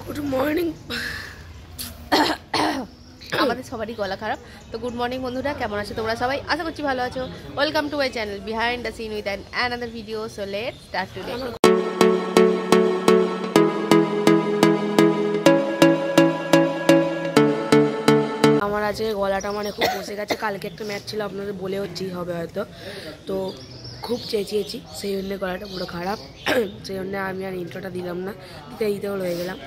Good morning. আমাদের সবারই গলা খারাপ, তো গুড মর্নিং বন্ধুরা, কেমন আছো তোমরা সবাই? আশা করছি ভালো আছো। Welcome to my channel behind the scene with another video. So let's start today. আমার আজকে গলাটা মানে খুব বসে গেছে। কালকে একটা ম্যাচ ছিল, আপনাদের বলে হচ্ছেই হবে হয়তো, তো খুব চেঁচিয়েছি, সেই জন্য গলাটা পুরো খারাপ। সেই জন্য আমি আর ইন্ট্রোটা দিলাম না, দিতে রয়ে গেলাম।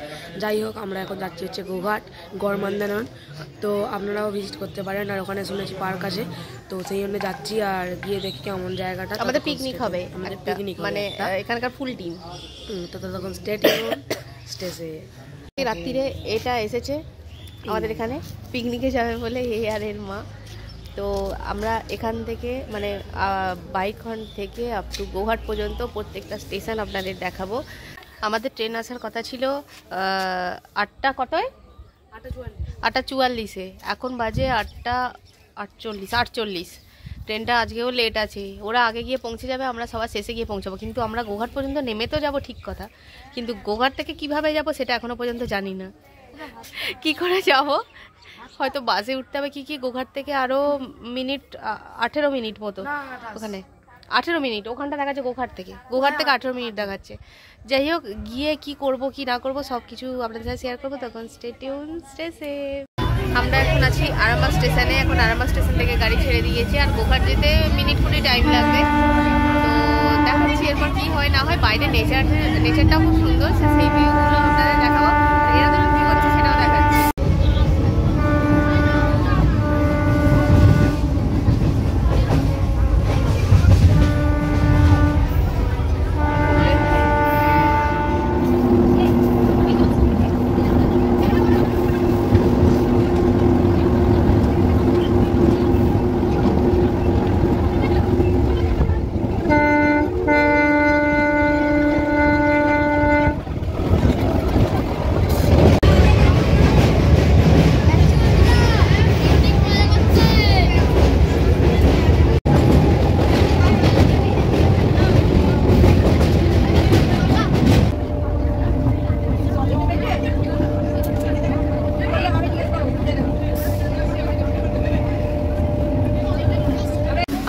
যাই হোক, আমরা এখন যাচ্ছি হচ্ছে গোঘাট গড়মান্দানন, তো আপনারাও ভিজিট করতে পারেন। আর ওখানে শুনেছি পার্ক আছে, তো সেই জন্য যাচ্ছি। আর গিয়ে দেখি কেমন জায়গাটা। আমাদের পিকনিক হবে, আমাদের পিকনিক মানে এখানকার ফুল টিম। তো তখন স্টেজে রাত্রিরে এটা এসেছে আমাদের এখানে পিকনিকে যাবে বলে, এ আর এর মা। তো আমরা এখান থেকে মানে বাইকখন থেকে আপ টু গোঘাট পর্যন্ত প্রত্যেকটা স্টেশন আপনাদের দেখাবো। আমাদের ট্রেন আসার কথা ছিল 8টা কতয় 8:44-এ, এখন বাজে 8:48 ট্রেনটা আজকেও লেট আছে। ওরা আগে গিয়ে পৌঁছে যাবে, আমরা সবার শেষে গিয়ে পৌঁছাবো। কিন্তু আমরা গোঘাট পর্যন্ত নেমে তো যাবো ঠিক কথা, কিন্তু গোঘাট থেকে কিভাবে যাব সেটা এখনো পর্যন্ত জানি না। কি করে যাব, হয়তো বাসে উঠতে হবে। কি গোঘাট থেকে আরও মিনিট 18 মিনিট মতো, ওখানে 18 মিনিট ওখানটা দেখাচ্ছে। গোঘাট থেকে 18 মিনিট দেখাচ্ছে। যাই হোক, গিয়ে কি করব কি না করব সব কিছু আপনাদের সাথে শেয়ার করবো, তখন স্টে টিউন, স্টে সেফ। আমরা এখন আছি আরামবাগ স্টেশনে। এখন আরামবাগ স্টেশন থেকে গাড়ি ছেড়ে দিয়েছে, আর গোঘাট যেতে মিনিট 20 টাইম লাগবে। তো দেখাচ্ছি এরপর কি হয় না হয়। বাইরে নেচারটাও খুব সুন্দর, সেই ভিউগুলো আপনাদের দেখাবো। এরা তুমি কী করছো সেটাও দেখাচ্ছি।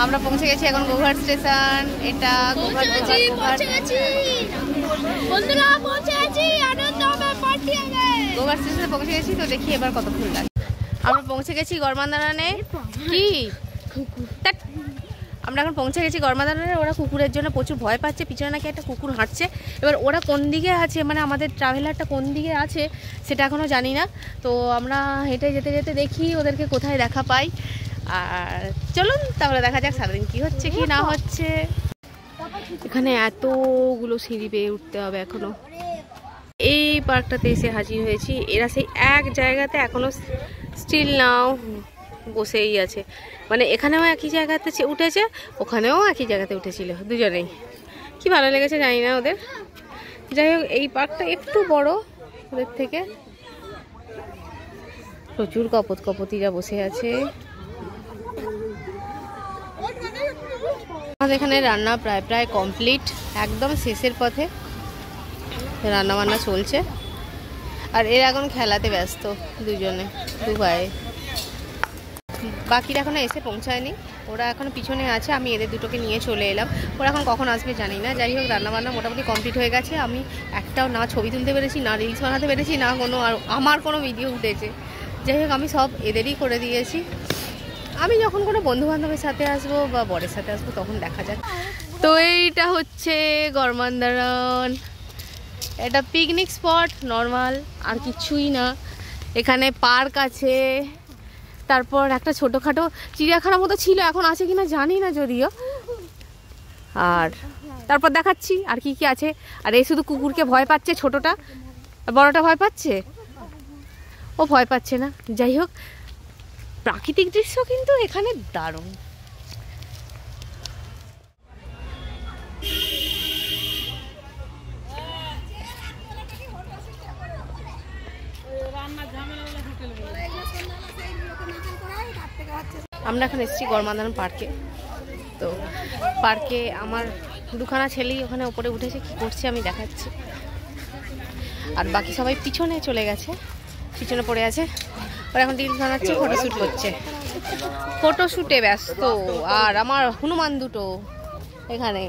আমরা পৌঁছে গেছি এখন গোঘাট স্টেশন। এটা গোঘাট স্টেশনে পৌঁছে গেছি। তো দেখি এবার কতক্ষণ লাগে। আমরা পৌঁছে গেছি গড়মান্দাননে। কি আমরা এখন পৌঁছে গেছি গড়মান্দাননে। ওরা কুকুরের জন্য প্রচুর ভয় পাচ্ছে, পিছনে নাকি একটা কুকুর হাঁটছে। এবার ওরা কোন দিকে আছে, মানে আমাদের ট্রাভেলারটা কোন দিকে আছে সেটা এখনও জানি না। তো আমরা হেঁটে যেতে যেতে দেখি ওদেরকে কোথায় দেখা পাই। আর চলুন তাহলে দেখা যাক সারাদিন কি হচ্ছে কি না হচ্ছে। এখানে এতগুলো সিঁড়ি পেয়ে উঠতে হবে এখনো। এই পার্কটাতে এসে হাজির হয়েছি। এরা সেই এক জায়গাতে এখনো স্টিল নাও বসেই আছে, মানে এখানেও একই জায়গাতে উঠেছে, ওখানেও একই জায়গাতে উঠেছিল দুজনেই। কি ভালো লেগেছে জানি না ওদের। যাই হোক, এই পার্কটা একটু বড় ওদের থেকে। প্রচুর কপতিরা বসে আছে। আমাদের এখানে রান্না প্রায় কমপ্লিট, একদম শেষের পথে রান্না বান্না চলছে। আর এর এখন খেলাতে ব্যস্ত দু ভাই। বাকিরা এখনো এসে পৌঁছায়নি, ওরা এখনো পিছনে আছে। আমি এদের দুটোকে নিয়ে চলে এলাম, ওরা এখন কখন আসবে জানি না। যাই হোক, রান্নাবান্না মোটামুটি কমপ্লিট হয়ে গেছে। আমি একটাও না ছবি তুলতে পেরেছি, না রিলস বানাতে পেরেছি, না আমার কোনো ভিডিও উঠেছে। যাই হোক, আমি সব এদেরই করে দিয়েছি। আমি যখন কোনো বন্ধুবান্ধবের সাথে আসবো বা বরের সাথে আসবো তখন দেখা যাক। তো এইটা হচ্ছে গড়মান্দানন। এটা পিকনিক স্পট নর্মাল, আর কিছুই না। এখানে পার্ক আছে, তারপর একটা ছোটোখাটো চিড়িয়াখানা মতো ছিল, এখন আছে কিনা জানি না যদিও। আর তারপর দেখাচ্ছি আর কি আছে। আর এই শুধু কুকুরকে ভয় পাচ্ছে ছোটটা, বড়টা ভয় পাচ্ছে, ও ভয় পাচ্ছে না। যাই হোক, প্রাকৃতিক দৃশ্য কিন্তু এখানে দারুণ। আমরা এখন এসেছি গড়মান্দানন পার্কে। তো পার্কে আমার দুখানা ছেলেই ওখানে উপরে উঠেছে, কি করছে আমি দেখাচ্ছি। আর বাকি সবাই পিছনে চলে গেছে, পিছনে পড়ে আছে। ওরা এখন রিলস বানাচ্ছে, ফটোশ্যুট করছে, ফটোশ্যুটে ব্যস্ত। আর আমার হনুমান দুটো এখানে,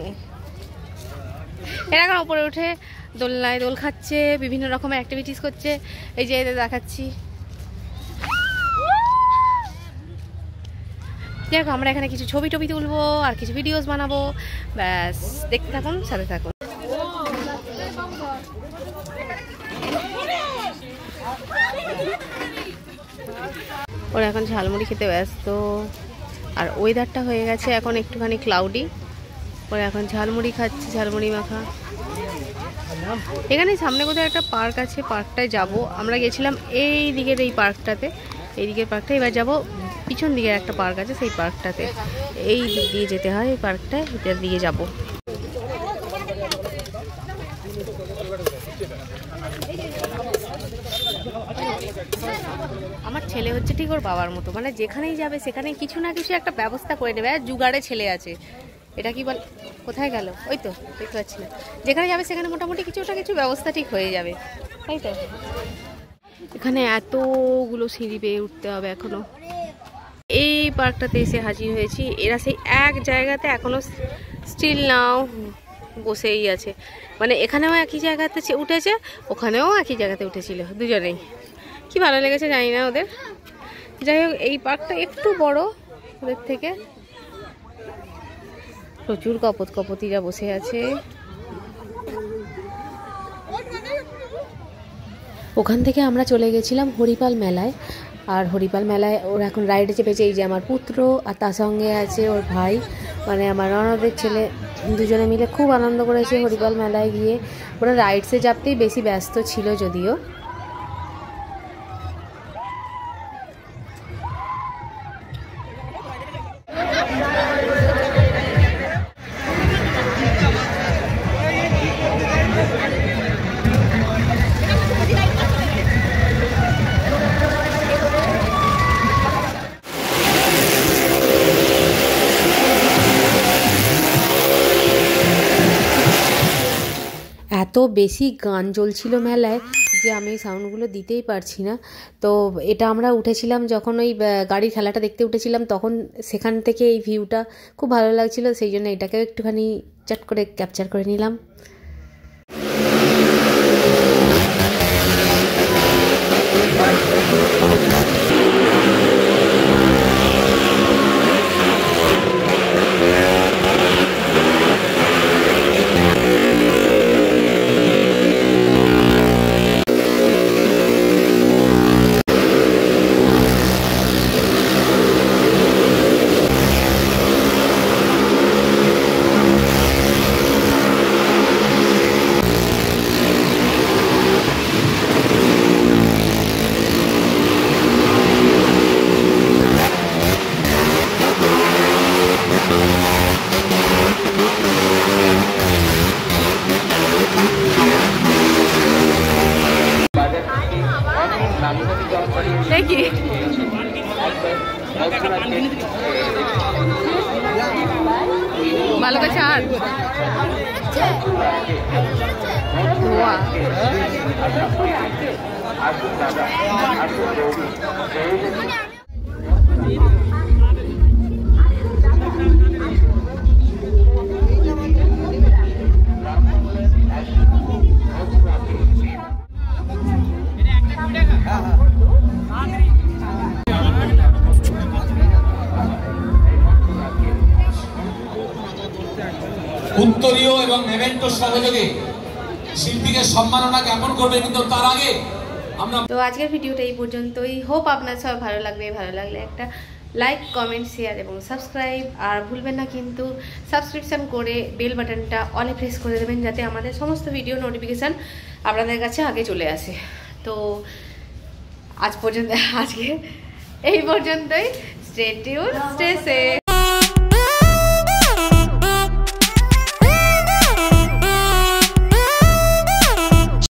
এরা এখন উপরে উঠে দোলনায় দোল খাচ্ছে, বিভিন্ন রকমের অ্যাক্টিভিটিস করছে। এই যে এদের দেখাচ্ছি। দেখো আমরা এখানে কিছু ছবি টবি তুলবো আর কিছু ভিডিওস বানাবো, ব্যাস দেখতে থাকুন, সাথে থাকুন। ওরা এখন ঝালমুড়ি খেতে ব্যস্ত, আর ওয়েদারটা হয়ে গেছে এখন একটুখানি ক্লাউডি। ওরা এখন ঝালমুড়ি খাচ্ছে, ঝালমুড়ি মাখা। এখানে সামনে কোথাও একটা পার্ক আছে, পার্কটায় যাব। আমরা গেছিলাম এই দিকের এই পার্কটাতে, এই দিকের পার্কটা। এবার যাব পিছন দিকের একটা পার্ক আছে, সেই পার্কটাতে। এই দিক দিয়ে যেতে হয়, এই পার্কটায়, এটার দিকে যাব। আমার ছেলে হচ্ছে ঠিক ওর বাবার মতো, মানে যেখানেই যাবে সেখানে কিছু না কিছু একটা ব্যবস্থা করে নেবে। জুগাড়ে ছেলে আছে, এটা কি বল, কোথায় গেল, ওই তো দেখতে পাচ্ছি না। যেখানে যাবে সেখানে মোটামুটি কিছুটা কিছু ব্যবস্থা ঠিক হয়ে যাবে, তাই তো। এখানে এতগুলো সিঁড়ি বেয়ে উঠতে হবে এখনো। এই পার্কটাতে এসে হাজির হয়েছি। এরা সেই এক জায়গাতে এখনো স্টিল নাও বসেই আছে, মানে এখানেও একই জায়গাতে উঠেছে, ওখানেও একই জায়গাতে উঠেছিল দুজনেই। কি ভালো লেগেছে জানি না ওদের। যাই হোক, এই পার্কটা একটু বড় ওদের থেকে। প্রচুর কপতিরা বসে আছে। ওখান থেকে আমরা চলে গেছিলাম হরিপাল মেলায়। আর হরিপাল মেলায় ওরা এখন রাইডে চেপেছে। এই যে আমার পুত্র, আর তার সঙ্গে আছে ওর ভাই, মানে আমার ননদের ছেলে, দুজনে মিলে খুব আনন্দ করেছে হরিপাল মেলায় গিয়ে। ওরা রাইডসে চাপতেই বেশি ব্যস্ত ছিল যদিও। এত বেশি গান চলছিল মেলায় যে আমি সাউন্ডগুলো দিতেই পারছি না। তো এটা আমরা উঠেছিলাম যখন ওই গাড়ির খেলাটা দেখতে উঠেছিলাম, তখন সেখান থেকে এই ভিউটা খুব ভালো লাগছিল, সেই জন্য এটাকেও একটুখানি চট করে ক্যাপচার করে নিলাম। দেখি ভালো করে ছাড়। ধোয়া উত্তরীয় এবং মেমেন্টো সহযোগে শিল্পীকে সম্মাননা জ্ঞাপন করবে, কিন্তু তার আগে আমরা। তো আজকের ভিডিওটা এই পর্যন্তই। হোপ আপনার সব ভালো লাগবে। ভালো লাগলে একটা লাইক, কমেন্ট, শেয়ার এবং সাবস্ক্রাইব। আর ভুলবেন না কিন্তু সাবস্ক্রিপশান করে বেল বাটনটা অলে প্রেস করে দেবেন, যাতে আমাদের সমস্ত ভিডিও নোটিফিকেশান আপনাদের কাছে আগে চলে আসে। তো আজকে এই পর্যন্তই। Stay tune, stay safe.